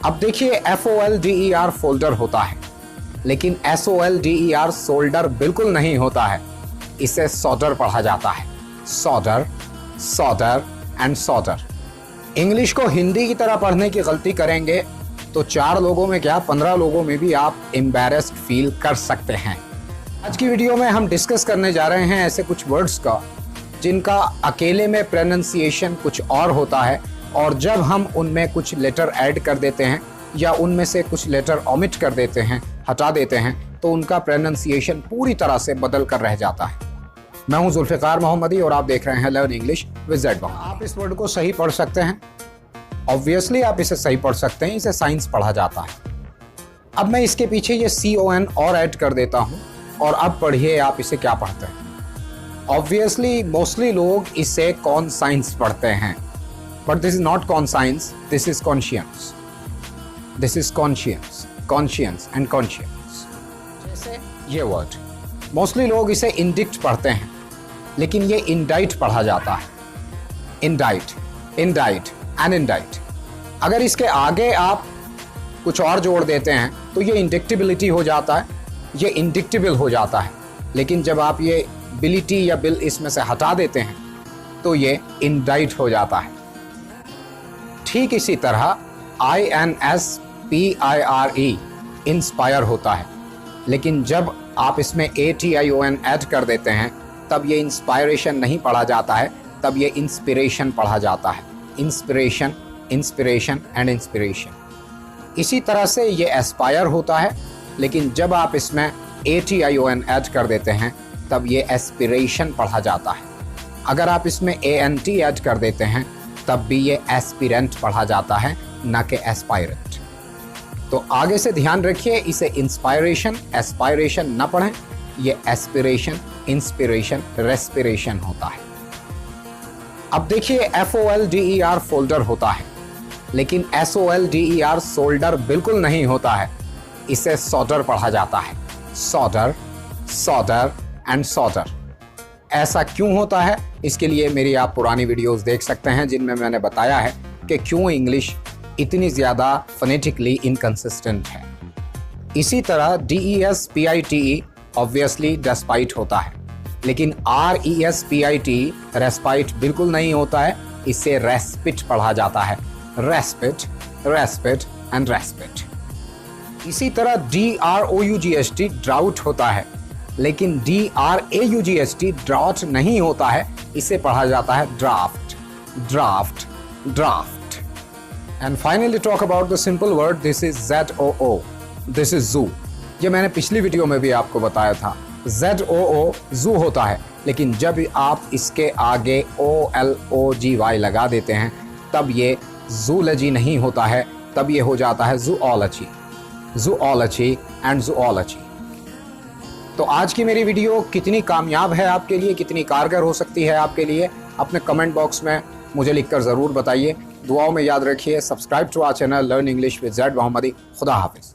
अब देखिए FOLDER folder होता है, लेकिन SOLDER सोल्डर बिल्कुल नहीं होता है। इसे सॉल्डर पढ़ा जाता है। Shoulder, shoulder and shoulder. English को हिंदी की तरह पढ़ने की गलती करेंगे तो 4 लोगों में क्या 15 लोगों में भी आप एम्बैरेस्ड फील कर सकते हैं। आज की वीडियो में हम डिस्कस करने जा रहे हैं ऐसे कुछ वर्ड्स का जिनका अकेले में प्रोनाउंसिएशन कुछ और होता है, और जब हम उनमें कुछ लेटर ऐड कर देते हैं या उनमें से कुछ लेटर ओमिट कर देते हैं, हटा देते हैं, तो उनका प्रोनाउंसिएशन पूरी तरह से बदल कर रह जाता है। मैं हूं जुल्फ़िकार मोहम्मदी और आप देख रहे हैं learn English with Z Mohammad. आप इस वर्ड को सही पढ़ सकते हैं, ऑब्वियसली आप इसे सही पढ़ सकते हैं, इसे साइंस पढ़ा जाता है। अब मैं इसके पीछे ये CON और ऐड कर देता हूँ, और अब पढ़िए आप इसे क्या पढ़ते हैं। ऑब्वियसली मोस्टली लोग इसे कॉन साइंस पढ़ते हैं, but this is not con science, this is conscience. This is conscience, conscience and conscience. जैसे ये वर्ड मोस्टली लोग इसे इंडिक्ट पढ़ते हैं, लेकिन ये इंडाइट पढ़ा जाता है। इंडाइट, इंडाइट एंड इंडाइट। अगर इसके आगे आप कुछ और जोड़ देते हैं तो ये इंडिक्टिबिलिटी हो जाता है, ये इंडिक्टिबल हो जाता है। लेकिन जब आप ये बिलिटी या बिल इसमें से हटा देते हैं तो ये इंडाइट हो जाता है। ठीक इसी तरह INSPIRE इंस्पायर होता है, लेकिन जब आप इसमें ATION ऐड कर देते हैं तब ये इंस्पायरेशन नहीं पढ़ा जाता है, तब ये इंस्पिरेशन पढ़ा जाता है। Inspiration, inspiration and inspiration. इसी तरह से ये एस्पायर होता है, लेकिन जब आप इसमें ATION ऐड कर देते हैं तब ये एस्पिरेशन पढ़ा जाता है। अगर आप इसमें ANT ऐड कर देते हैं तब भी ये एस्पिरेंट पढ़ा जाता है, ना कि एस्पायरेंट। तो आगे से ध्यान रखिए, इसे इंस्पायरेशन, एस्पायरेशन न पढ़ें, ये एस्पिरेशन, इंस्पिरेशन, रेस्पिरेशन होता है। अब देखिए FOLDER फोल्डर होता है, लेकिन SOLDER सोल्डर बिल्कुल नहीं होता है। इसे सॉल्डर पढ़ा जाता है। Shoulder, shoulder and shoulder. ऐसा क्यों होता है, इसके लिए मेरी आप पुरानी वीडियोस देख सकते हैं जिनमें मैंने बताया है कि क्यों इंग्लिश इतनी ज़्यादा फोनेटिकली इनकंसिस्टेंट है। इसी तरह DESPITE ऑब्वियसली डेस्पाइट होता है, लेकिन RESPITE रेस्पाइट बिल्कुल नहीं होता है, इसे रेस्पिट पढ़ा जाता है। रेस्पिट, रेस्पिट एंड रेस्पिट। इसी तरह DROUGST ड्राउट होता है, लेकिन DRAUGST ड्राउट नहीं होता है, इसे पढ़ा जाता है draft, draft, draft. And finally talk about the simple word, this is ZOO, this is जू। ये मैंने पिछली वीडियो में भी आपको बताया था। ZOO जू होता है, लेकिन जब आप इसके आगे OLOGY लगा देते हैं तब ये जूलॉजी नहीं होता है, तब ये हो जाता है ज़ूऑलॉजी, ज़ूऑलॉजी एंड ज़ूऑलॉजी। तो आज की मेरी वीडियो कितनी कामयाब है आपके लिए, कितनी कारगर हो सकती है आपके लिए, अपने कमेंट बॉक्स में मुझे लिखकर ज़रूर बताइए। दुआओं में याद रखिए। Subscribe to our channel learn English with Z Mohammadi. खुदा हाफिज़।